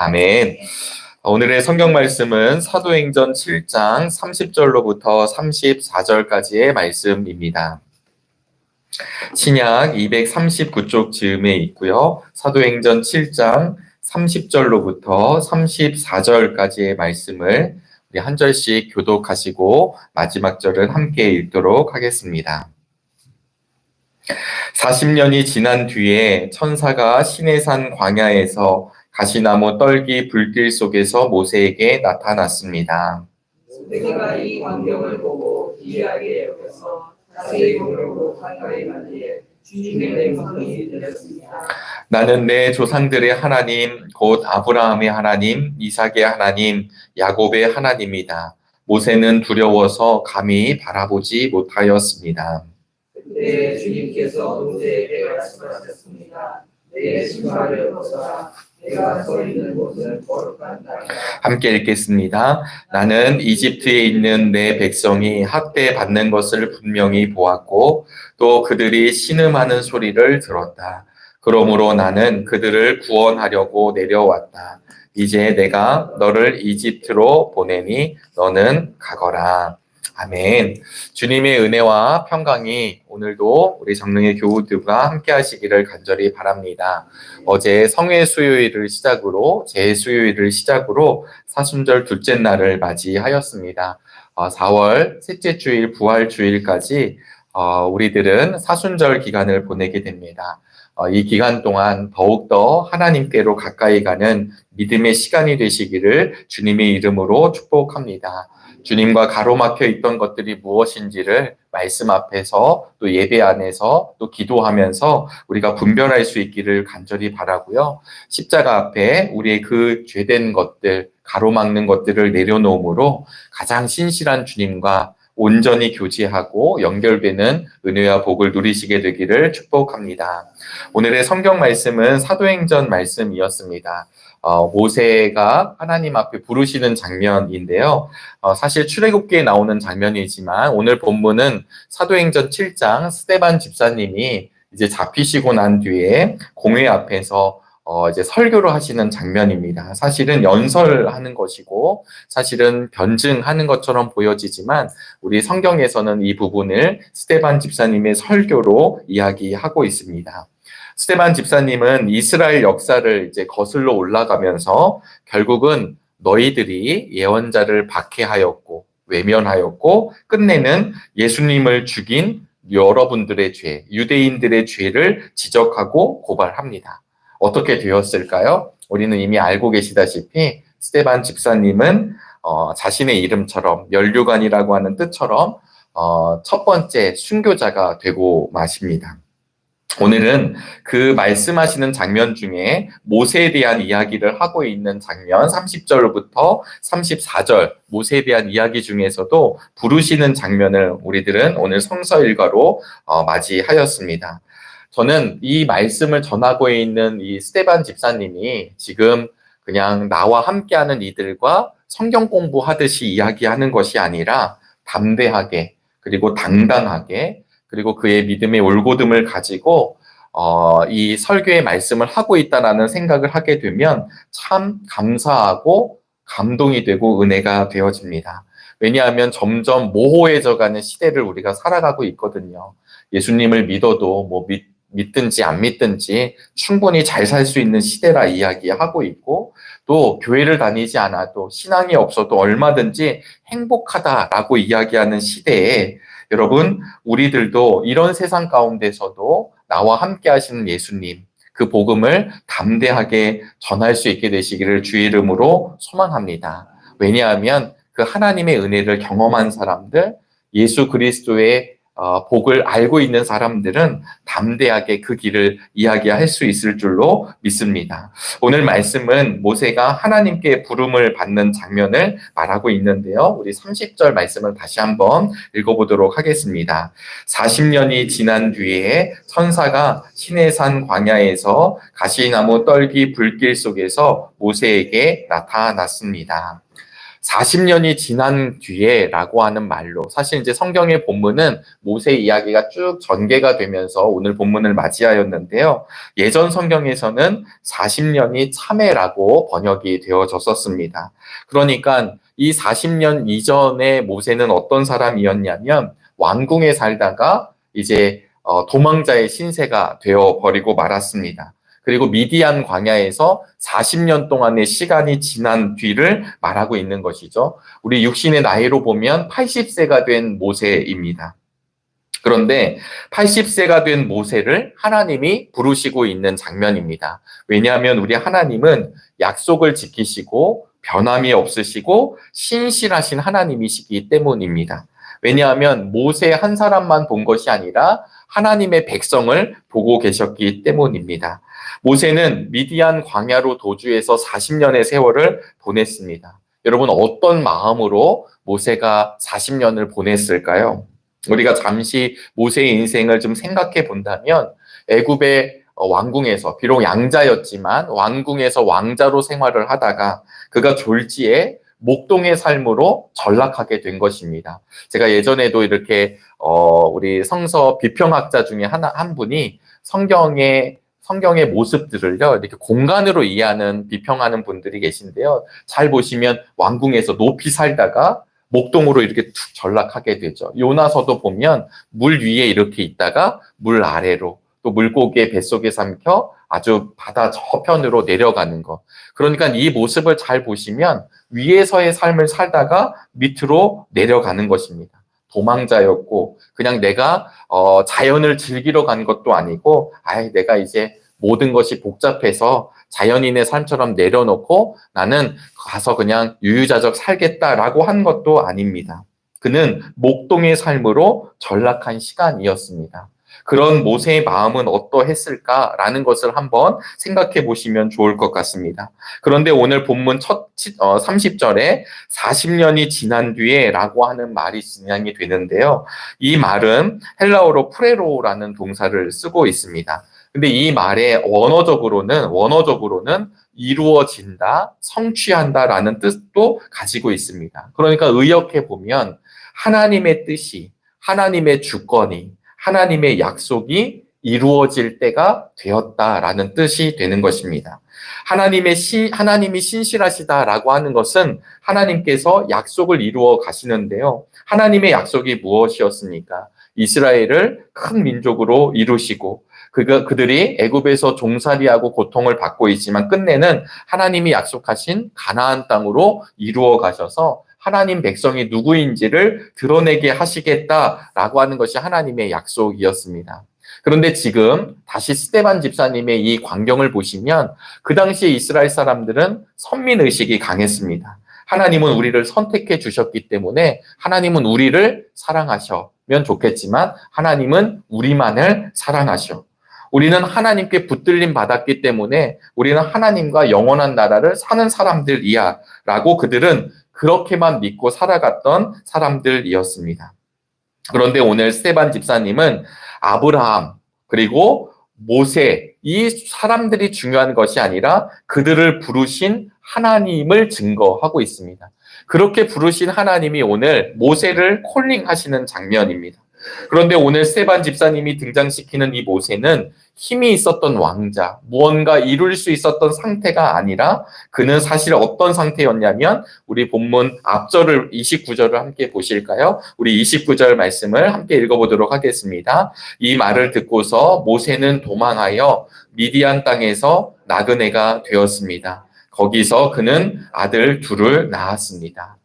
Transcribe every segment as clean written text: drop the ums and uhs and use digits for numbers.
아멘. 오늘의 성경 말씀은 사도행전 7장 30절로부터 34절까지의 말씀입니다. 신약 239쪽 즈음에 있고요. 사도행전 7장 30절로부터 34절까지의 말씀을 우리 한 절씩 교독하시고 마지막 절을 함께 읽도록 하겠습니다. 40년이 지난 뒤에 천사가 시내산 광야에서 가시나무 떨기 불길 속에서 모세에게 나타났습니다. 모세가 이 광경을 보고 기이하게 여겨서 자세히 보려고 가까이 간 뒤에 주님의 음성이 들렸습니다. 나는 내 조상들의 하나님, 곧 아브라함의 하나님, 이삭의 하나님, 야곱의 하나님이다. 모세는 두려워서 감히 바라보지 못하였습니다. 그때 주님께서 모세에게 말씀하셨습니다. 내 신발을 벗어라. 내가 서 있는 곳은 거룩한 땅이다. 함께 읽겠습니다. 나는 이집트에 있는 내 백성이 학대받는 것을 분명히 보았고 또 그들이 신음하는 소리를 들었다. 그러므로 나는 그들을 구원하려고 내려왔다. 이제 내가 너를 이집트로 보내니 너는 가거라. 아멘. 주님의 은혜와 평강이 오늘도 우리 정릉의 교우들과 함께 하시기를 간절히 바랍니다. 어제 성회 수요일을 시작으로 제수요일을 시작으로 사순절 둘째 날을 맞이하였습니다. 4월 셋째 주일 부활 주일까지 우리들은 사순절 기간을 보내게 됩니다. 이 기간 동안 더욱더 하나님께로 가까이 가는 믿음의 시간이 되시기를 주님의 이름으로 축복합니다. 주님과 가로막혀 있던 것들이 무엇인지를 말씀 앞에서 또 예배 안에서 또 기도하면서 우리가 분별할 수 있기를 간절히 바라고요. 십자가 앞에 우리의 그 죄된 것들, 가로막는 것들을 내려놓음으로 가장 신실한 주님과 온전히 교제하고 연결되는 은혜와 복을 누리시게 되기를 축복합니다. 오늘의 성경 말씀은 사도행전 말씀이었습니다. 모세가 하나님 앞에 부르시는 장면인데요. 사실 출애굽기에 나오는 장면이지만 오늘 본문은 사도행전 7장 스데반 집사님이 이제 잡히시고 난 뒤에 공회 앞에서 이제 설교를 하시는 장면입니다. 사실은 연설하는 것이고 사실은 변증하는 것처럼 보여지지만 우리 성경에서는 이 부분을 스데반 집사님의 설교로 이야기하고 있습니다. 스데반 집사님은 이스라엘 역사를 이제 거슬러 올라가면서 결국은 너희들이 예언자를 박해하였고 외면하였고 끝내는 예수님을 죽인 여러분들의 죄, 유대인들의 죄를 지적하고 고발합니다. 어떻게 되었을까요? 우리는 이미 알고 계시다시피 스데반 집사님은 자신의 이름처럼 면류관이라고 하는 뜻처럼 첫 번째 순교자가 되고 마십니다. 오늘은 그 말씀하시는 장면 중에 모세에 대한 이야기를 하고 있는 장면 30절부터 34절 모세에 대한 이야기 중에서도 부르시는 장면을 우리들은 오늘 성서 일과로 맞이하였습니다. 저는 이 말씀을 전하고 있는 이 스데반 집사님이 지금 그냥 나와 함께하는 이들과 성경 공부하듯이 이야기하는 것이 아니라 담대하게 그리고 당당하게 그리고 그의 믿음의 올곧음을 가지고 이 설교의 말씀을 하고 있다라는 생각을 하게 되면 참 감사하고 감동이 되고 은혜가 되어집니다. 왜냐하면 점점 모호해져가는 시대를 우리가 살아가고 있거든요. 예수님을 믿어도 뭐 믿든지 안 믿든지 충분히 잘 살 수 있는 시대라 이야기하고 있고 또 교회를 다니지 않아도 신앙이 없어도 얼마든지 행복하다라고 이야기하는 시대에 여러분 우리들도 이런 세상 가운데서도 나와 함께 하시는 예수님 그 복음을 담대하게 전할 수 있게 되시기를 주의 이름으로 소망합니다. 왜냐하면 그 하나님의 은혜를 경험한 사람들 예수 그리스도의 복을 알고 있는 사람들은 담대하게 그 길을 이야기할 수 있을 줄로 믿습니다. 오늘 말씀은 모세가 하나님께 부름을 받는 장면을 말하고 있는데요. 우리 30절 말씀을 다시 한번 읽어보도록 하겠습니다. 40년이 지난 뒤에 천사가 시내산 광야에서 가시나무 떨기 불길 속에서 모세에게 나타났습니다. 40년이 지난 뒤에라고 하는 말로, 사실 이제 성경의 본문은 모세 이야기가 쭉 전개가 되면서 오늘 본문을 맞이하였는데요. 예전 성경에서는 40년이 참회라고 번역이 되어졌었습니다. 그러니까 이 40년 이전의 모세는 어떤 사람이었냐면 왕궁에 살다가 이제 도망자의 신세가 되어버리고 말았습니다. 그리고 미디안 광야에서 40년 동안의 시간이 지난 뒤를 말하고 있는 것이죠. 우리 육신의 나이로 보면 80세가 된 모세입니다. 그런데 80세가 된 모세를 하나님이 부르시고 있는 장면입니다. 왜냐하면 우리 하나님은 약속을 지키시고 변함이 없으시고 신실하신 하나님이시기 때문입니다. 왜냐하면 모세 한 사람만 본 것이 아니라 하나님의 백성을 보고 계셨기 때문입니다. 모세는 미디안 광야로 도주해서 40년의 세월을 보냈습니다. 여러분, 어떤 마음으로 모세가 40년을 보냈을까요? 우리가 잠시 모세의 인생을 좀 생각해 본다면 애굽의 왕궁에서, 비록 양자였지만 왕궁에서 왕자로 생활을 하다가 그가 졸지에 목동의 삶으로 전락하게 된 것입니다. 제가 예전에도 이렇게 우리 성서 비평학자 중에 한 분이 성경의 모습들을요, 이렇게 공간으로 이해하는, 비평하는 분들이 계신데요. 잘 보시면 왕궁에서 높이 살다가 목동으로 이렇게 툭 전락하게 되죠. 요나서도 보면 물 위에 이렇게 있다가 물 아래로, 또 물고기의 뱃속에 삼켜 아주 바다 저편으로 내려가는 것. 그러니까 이 모습을 잘 보시면 위에서의 삶을 살다가 밑으로 내려가는 것입니다. 도망자였고, 그냥 내가 자연을 즐기러 간 것도 아니고, 내가 이제 모든 것이 복잡해서 자연인의 삶처럼 내려놓고 나는 가서 그냥 유유자적 살겠다라고 한 것도 아닙니다. 그는 목동의 삶으로 전락한 시간이었습니다. 그런 모세의 마음은 어떠했을까라는 것을 한번 생각해 보시면 좋을 것 같습니다. 그런데 오늘 본문 30절에 40년이 지난 뒤에 라고 하는 말이 진행이 되는데요. 이 말은 헬라어로 프레로라는 동사를 쓰고 있습니다. 근데 이 말의 원어적으로는 이루어진다, 성취한다라는 뜻도 가지고 있습니다. 그러니까 의역해 보면 하나님의 뜻이, 하나님의 주권이, 하나님의 약속이 이루어질 때가 되었다라는 뜻이 되는 것입니다. 하나님이 신실하시다라고 하는 것은 하나님께서 약속을 이루어 가시는데요. 하나님의 약속이 무엇이었습니까? 이스라엘을 큰 민족으로 이루시고 그들이 애굽에서 종살이하고 고통을 받고 있지만 끝내는 하나님이 약속하신 가나안 땅으로 이루어 가셔서 하나님 백성이 누구인지를 드러내게 하시겠다라고 하는 것이 하나님의 약속이었습니다. 그런데 지금 다시 스데반 집사님의 이 광경을 보시면 그 당시에 이스라엘 사람들은 선민의식이 강했습니다. 하나님은 우리를 선택해 주셨기 때문에 하나님은 우리를 사랑하시면 좋겠지만 하나님은 우리만을 사랑하셔. 우리는 하나님께 붙들림 받았기 때문에 우리는 하나님과 영원한 나라를 사는 사람들이야 라고 그들은 그렇게만 믿고 살아갔던 사람들이었습니다. 그런데 오늘 스데반 집사님은 아브라함 그리고 모세, 이 사람들이 중요한 것이 아니라 그들을 부르신 하나님을 증거하고 있습니다. 그렇게 부르신 하나님이 오늘 모세를 콜링하시는 장면입니다. 그런데 오늘 스데반 집사님이 등장시키는 이 모세는 힘이 있었던 왕자, 무언가 이룰 수 있었던 상태가 아니라 그는 사실 어떤 상태였냐면 우리 본문 앞절을 29절을 함께 보실까요? 우리 29절 말씀을 함께 읽어보도록 하겠습니다. 이 말을 듣고서 모세는 도망하여 미디안 땅에서 나그네가 되었습니다. 거기서 그는 아들 둘을 낳았습니다.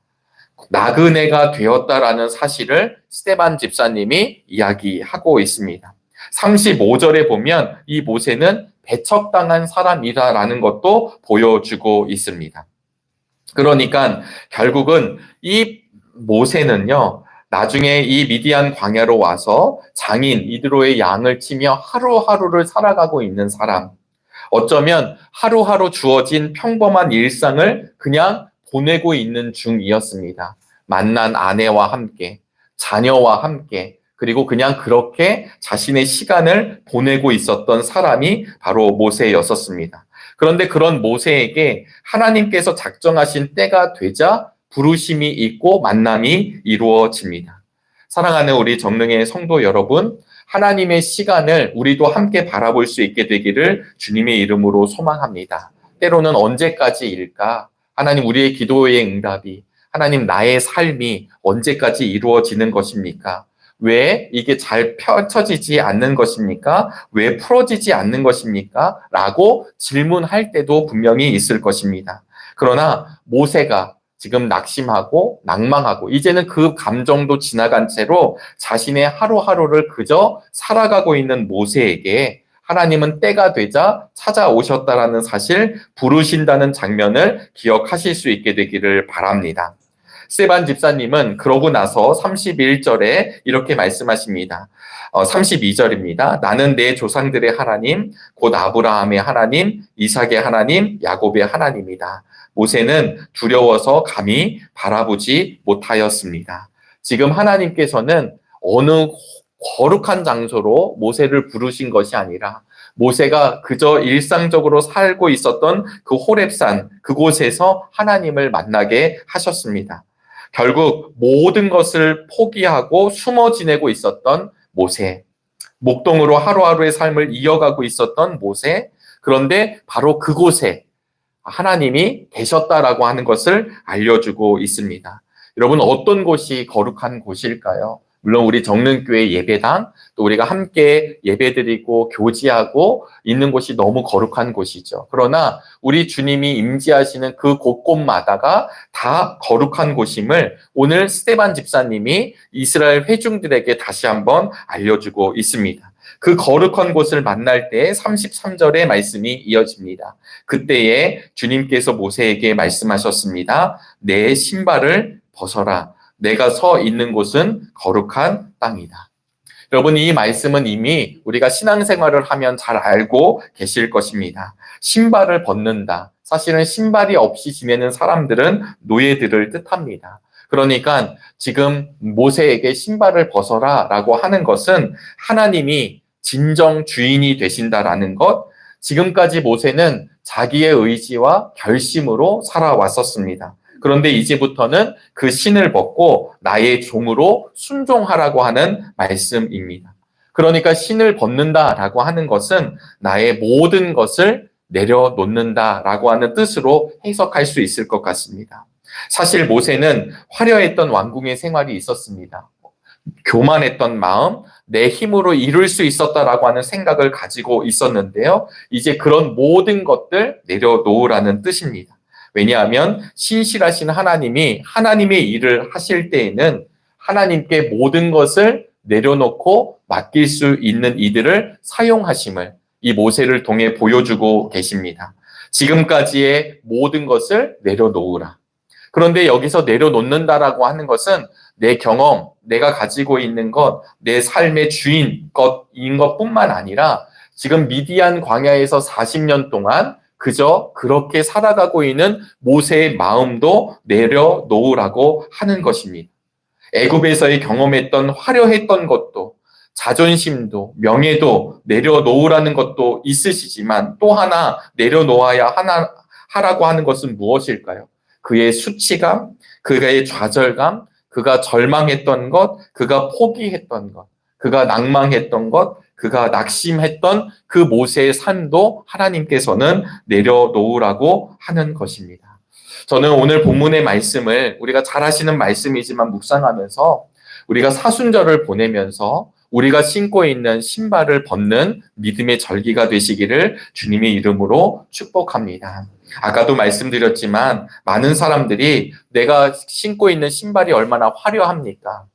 나그네가 되었다라는 사실을 스데반 집사님이 이야기하고 있습니다. 35절에 보면 이 모세는 배척당한 사람이다라는 것도 보여주고 있습니다. 그러니까 결국은 이 모세는요, 나중에 이 미디안 광야로 와서 장인 이드로의 양을 치며 하루하루를 살아가고 있는 사람, 어쩌면 하루하루 주어진 평범한 일상을 그냥 보내고 있는 중이었습니다. 만난 아내와 함께, 자녀와 함께, 그리고 그냥 그렇게 자신의 시간을 보내고 있었던 사람이 바로 모세였었습니다. 그런데 그런 모세에게 하나님께서 작정하신 때가 되자 부르심이 있고 만남이 이루어집니다. 사랑하는 우리 정릉의 성도 여러분, 하나님의 시간을 우리도 함께 바라볼 수 있게 되기를 주님의 이름으로 소망합니다. 때로는 언제까지일까? 하나님, 우리의 기도의 응답이, 하나님, 나의 삶이 언제까지 이루어지는 것입니까? 왜 이게 잘 펼쳐지지 않는 것입니까? 왜 풀어지지 않는 것입니까? 라고 질문할 때도 분명히 있을 것입니다. 그러나 모세가 지금 낙심하고 낭망하고 이제는 그 감정도 지나간 채로 자신의 하루하루를 그저 살아가고 있는 모세에게 하나님은 때가 되자 찾아오셨다라는 사실, 부르신다는 장면을 기억하실 수 있게 되기를 바랍니다. 스테반 집사님은 그러고 나서 31절에 이렇게 말씀하십니다. 32절입니다. 나는 내 조상들의 하나님, 곧 아브라함의 하나님, 이삭의 하나님, 야곱의 하나님이다. 모세는 두려워서 감히 바라보지 못하였습니다. 지금 하나님께서는 어느 거룩한 장소로 모세를 부르신 것이 아니라 모세가 그저 일상적으로 살고 있었던 그 호렙산, 그곳에서 하나님을 만나게 하셨습니다. 결국 모든 것을 포기하고 숨어 지내고 있었던 모세, 목동으로 하루하루의 삶을 이어가고 있었던 모세, 그런데 바로 그곳에 하나님이 계셨다라고 하는 것을 알려주고 있습니다. 여러분, 어떤 곳이 거룩한 곳일까요? 물론 우리 정릉교회 예배당, 또 우리가 함께 예배드리고 교제하고 있는 곳이 너무 거룩한 곳이죠. 그러나 우리 주님이 임재하시는 그 곳곳마다가 다 거룩한 곳임을 오늘 스테반 집사님이 이스라엘 회중들에게 다시 한번 알려주고 있습니다. 그 거룩한 곳을 만날 때 33절의 말씀이 이어집니다. 그때에 주님께서 모세에게 말씀하셨습니다. 내 신발을 벗어라. 내가 서 있는 곳은 거룩한 땅이다. 여러분, 이 말씀은 이미 우리가 신앙생활을 하면 잘 알고 계실 것입니다. 신발을 벗는다. 사실은 신발이 없이 지내는 사람들은 노예들을 뜻합니다. 그러니까 지금 모세에게 신발을 벗어라 라고 하는 것은 하나님이 진정 주인이 되신다라는 것, 지금까지 모세는 자기의 의지와 결심으로 살아왔었습니다. 그런데 이제부터는 그 신을 벗고 나의 종으로 순종하라고 하는 말씀입니다. 그러니까 신을 벗는다라고 하는 것은 나의 모든 것을 내려놓는다라고 하는 뜻으로 해석할 수 있을 것 같습니다. 사실 모세는 화려했던 왕궁의 생활이 있었습니다. 교만했던 마음, 내 힘으로 이룰 수 있었다라고 하는 생각을 가지고 있었는데요. 이제 그런 모든 것들 내려놓으라는 뜻입니다. 왜냐하면 신실하신 하나님이 하나님의 일을 하실 때에는 하나님께 모든 것을 내려놓고 맡길 수 있는 이들을 사용하심을 이 모세를 통해 보여주고 계십니다. 지금까지의 모든 것을 내려놓으라. 그런데 여기서 내려놓는다라고 하는 것은 내 경험, 내가 가지고 있는 것, 내 삶의 주인 것인 것뿐만 아니라 지금 미디안 광야에서 40년 동안 그저 그렇게 살아가고 있는 모세의 마음도 내려놓으라고 하는 것입니다. 애굽에서의 경험했던 화려했던 것도, 자존심도, 명예도 내려놓으라는 것도 있으시지만 또 하나 내려놓아야 하라고 하는 것은 무엇일까요? 그의 수치감, 그의 좌절감, 그가 절망했던 것, 그가 포기했던 것, 그가 낭망했던 것, 그가 낙심했던 그 모세의 삶도 하나님께서는 내려놓으라고 하는 것입니다. 저는 오늘 본문의 말씀을 우리가 잘 아시는 말씀이지만 묵상하면서 우리가 사순절을 보내면서 우리가 신고 있는 신발을 벗는 믿음의 절기가 되시기를 주님의 이름으로 축복합니다. 아까도 말씀드렸지만 많은 사람들이 내가 신고 있는 신발이 얼마나 화려합니까?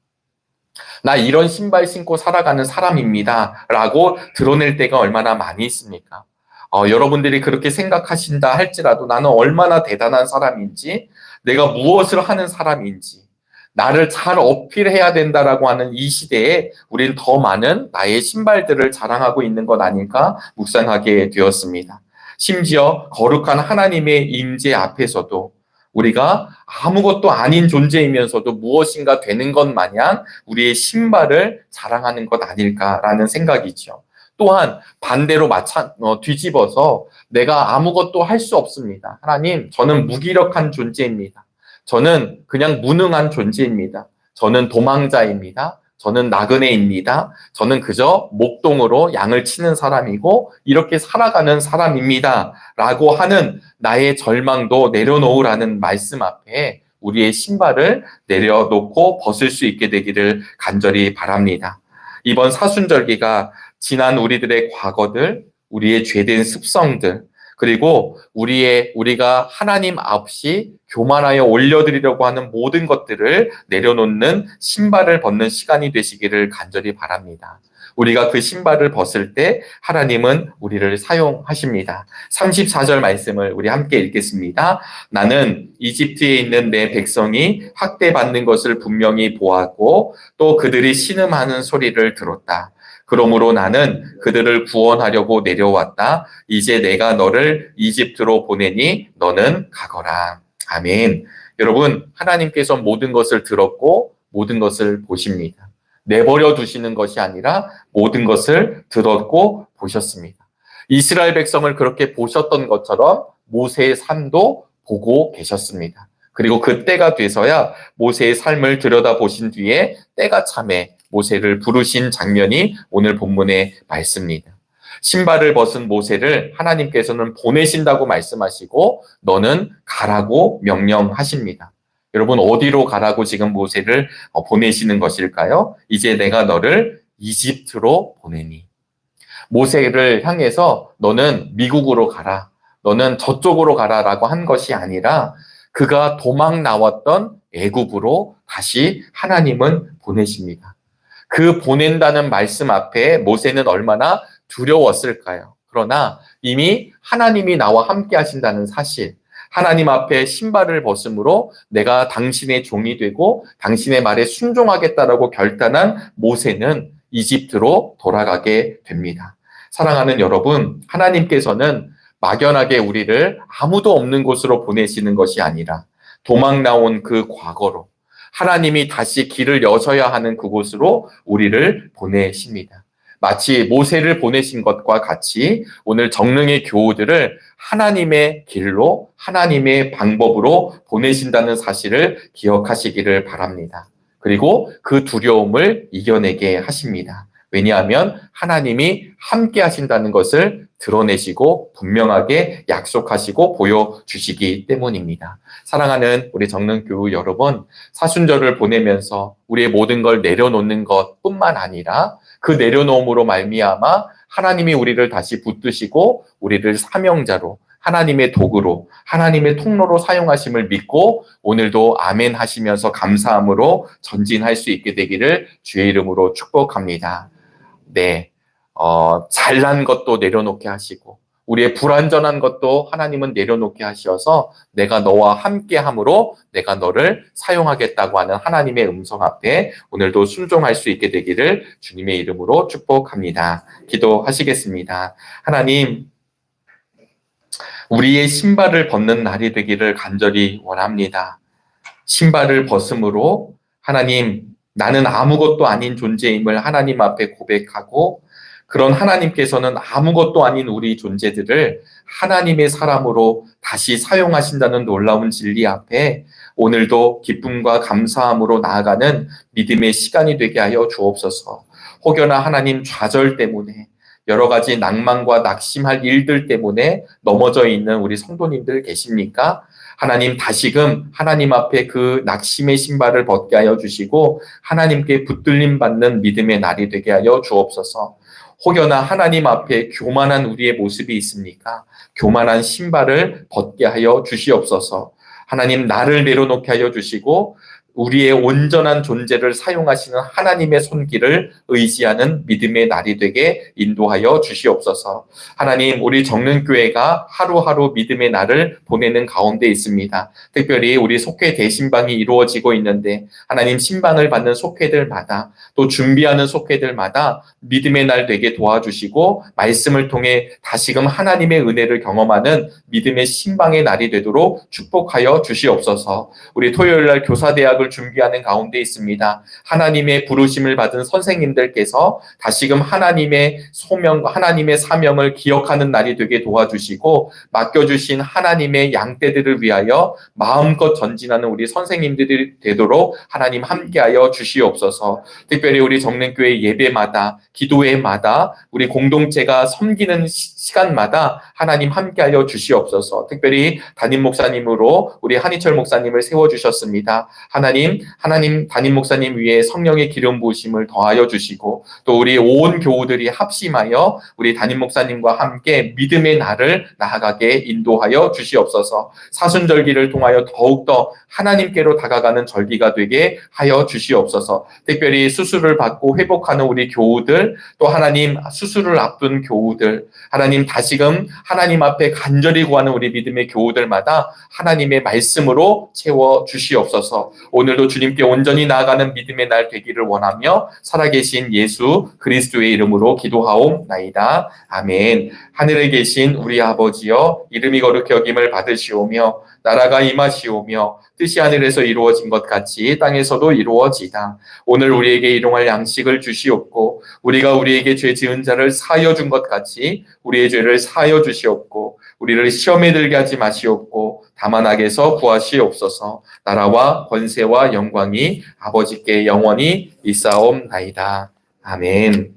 나 이런 신발 신고 살아가는 사람입니다. 라고 드러낼 때가 얼마나 많이 있습니까? 여러분들이 그렇게 생각하신다 할지라도 나는 얼마나 대단한 사람인지, 내가 무엇을 하는 사람인지, 나를 잘 어필해야 된다라고 하는 이 시대에 우리는 더 많은 나의 신발들을 자랑하고 있는 것 아닐까 묵상하게 되었습니다. 심지어 거룩한 하나님의 임재 앞에서도 우리가 아무것도 아닌 존재이면서도 무엇인가 되는 것 마냥 우리의 신발을 자랑하는 것 아닐까라는 생각이죠. 또한 반대로 뒤집어서 내가 아무것도 할 수 없습니다. 하나님, 저는 무기력한 존재입니다. 저는 그냥 무능한 존재입니다. 저는 도망자입니다. 저는 나그네입니다. 저는 그저 목동으로 양을 치는 사람이고 이렇게 살아가는 사람입니다. 라고 하는 나의 절망도 내려놓으라는 말씀 앞에 우리의 신발을 내려놓고 벗을 수 있게 되기를 간절히 바랍니다. 이번 사순절기가 지난 우리들의 과거들, 우리의 죄된 습성들, 그리고 우리가 하나님 앞이 교만하여 올려드리려고 하는 모든 것들을 내려놓는 신발을 벗는 시간이 되시기를 간절히 바랍니다. 우리가 그 신발을 벗을 때 하나님은 우리를 사용하십니다. 34절 말씀을 우리 함께 읽겠습니다. 나는 이집트에 있는 내 백성이 학대받는 것을 분명히 보았고 또 그들이 신음하는 소리를 들었다. 그러므로 나는 그들을 구원하려고 내려왔다. 이제 내가 너를 이집트로 보내니 너는 가거라. 아멘. 여러분, 하나님께서 모든 것을 들었고 모든 것을 보십니다. 내버려 두시는 것이 아니라 모든 것을 들었고 보셨습니다. 이스라엘 백성을 그렇게 보셨던 것처럼 모세의 삶도 보고 계셨습니다. 그리고 그 때가 돼서야 모세의 삶을 들여다보신 뒤에 때가 참에 모세를 부르신 장면이 오늘 본문의 말씀입니다. 신발을 벗은 모세를 하나님께서는 보내신다고 말씀하시고 너는 가라고 명령하십니다. 여러분, 어디로 가라고 지금 모세를 보내시는 것일까요? 이제 내가 너를 이집트로 보내니. 모세를 향해서 너는 미국으로 가라, 너는 저쪽으로 가라라고 한 것이 아니라 그가 도망 나왔던 애굽으로 다시 하나님은 보내십니다. 그 보낸다는 말씀 앞에 모세는 얼마나 두려웠을까요? 그러나 이미 하나님이 나와 함께 하신다는 사실, 하나님 앞에 신발을 벗음으로 내가 당신의 종이 되고 당신의 말에 순종하겠다라고 결단한 모세는 이집트로 돌아가게 됩니다. 사랑하는 여러분, 하나님께서는 막연하게 우리를 아무도 없는 곳으로 보내시는 것이 아니라 도망 나온 그 과거로 하나님이 다시 길을 여셔야 하는 그곳으로 우리를 보내십니다. 마치 모세를 보내신 것과 같이 오늘 정릉의 교우들을 하나님의 길로, 하나님의 방법으로 보내신다는 사실을 기억하시기를 바랍니다. 그리고 그 두려움을 이겨내게 하십니다. 왜냐하면 하나님이 함께 하신다는 것을 드러내시고 분명하게 약속하시고 보여주시기 때문입니다. 사랑하는 우리 정릉교우 여러분, 사순절을 보내면서 우리의 모든 걸 내려놓는 것뿐만 아니라 그 내려놓음으로 말미암아 하나님이 우리를 다시 붙드시고 우리를 사명자로, 하나님의 도구로, 하나님의 통로로 사용하심을 믿고 오늘도 아멘 하시면서 감사함으로 전진할 수 있게 되기를 주의 이름으로 축복합니다. 네, 잘난 것도 내려놓게 하시고 우리의 불완전한 것도 하나님은 내려놓게 하셔서 내가 너와 함께함으로 내가 너를 사용하겠다고 하는 하나님의 음성 앞에 오늘도 순종할 수 있게 되기를 주님의 이름으로 축복합니다. 기도하시겠습니다. 하나님, 우리의 신발을 벗는 날이 되기를 간절히 원합니다. 신발을 벗음으로 하나님, 나는 아무것도 아닌 존재임을 하나님 앞에 고백하고 그런 하나님께서는 아무것도 아닌 우리 존재들을 하나님의 사람으로 다시 사용하신다는 놀라운 진리 앞에 오늘도 기쁨과 감사함으로 나아가는 믿음의 시간이 되게 하여 주옵소서. 혹여나 하나님 좌절 때문에 여러 가지 낭만과 낙심할 일들 때문에 넘어져 있는 우리 성도님들 계십니까? 하나님, 다시금 하나님 앞에 그 낙심의 신발을 벗게 하여 주시고 하나님께 붙들림 받는 믿음의 날이 되게 하여 주옵소서. 혹여나 하나님 앞에 교만한 우리의 모습이 있습니까? 교만한 신발을 벗게 하여 주시옵소서. 하나님, 나를 내려놓게 하여 주시고 우리의 온전한 존재를 사용하시는 하나님의 손길을 의지하는 믿음의 날이 되게 인도하여 주시옵소서. 하나님, 우리 정릉교회가 하루하루 믿음의 날을 보내는 가운데 있습니다. 특별히 우리 속회 대신방이 이루어지고 있는데 하나님, 신방을 받는 속회들마다 또 준비하는 속회들마다 믿음의 날 되게 도와주시고 말씀을 통해 다시금 하나님의 은혜를 경험하는 믿음의 신방의 날이 되도록 축복하여 주시옵소서. 우리 토요일 날 교사대학을 말씀을 준비하는 가운데 있습니다. 하나님의 부르심을 받은 선생님들께서 다시금 하나님의 소명과 하나님의 사명을 기억하는 날이 되게 도와주시고, 맡겨주신 하나님의 양떼들을 위하여 마음껏 전진하는 우리 선생님들이 되도록 하나님 함께하여 주시옵소서. 특별히 우리 정릉교회 예배마다, 기도회마다, 우리 공동체가 섬기는 시간마다 하나님 함께하여 주시옵소서. 특별히 담임 목사님으로 우리 한희철 목사님을 세워주셨습니다. 하나님 담임 목사님 위에 성령의 기름 부으심을 더하여 주시고, 또 우리 온 교우들이 합심하여 우리 담임 목사님과 함께 믿음의 날을 나아가게 인도하여 주시옵소서. 사순절기를 통하여 더욱더 하나님께로 다가가는 절기가 되게 하여 주시옵소서. 특별히 수술을 받고 회복하는 우리 교우들, 또 하나님 수술을 앞둔 교우들, 하나님 다시금 하나님 앞에 간절히 구하는 우리 믿음의 교우들마다 하나님의 말씀으로 채워 주시옵소서. 오늘도 주님께 온전히 나아가는 믿음의 날 되기를 원하며 살아계신 예수 그리스도의 이름으로 기도하옵나이다. 아멘. 하늘에 계신 우리 아버지여, 이름이 거룩히 여김을 받으시오며 나라가 임하시오며 뜻이 하늘에서 이루어진 것 같이 땅에서도 이루어지다. 오늘 우리에게 일용할 양식을 주시옵고, 우리가 우리에게 죄 지은 자를 사하여 준 것 같이 우리의 죄를 사하여 주시옵고, 우리를 시험에 들게 하지 마시옵고 다만 악에서 구하시옵소서. 나라와 권세와 영광이 아버지께 영원히 있사옵나이다. 아멘.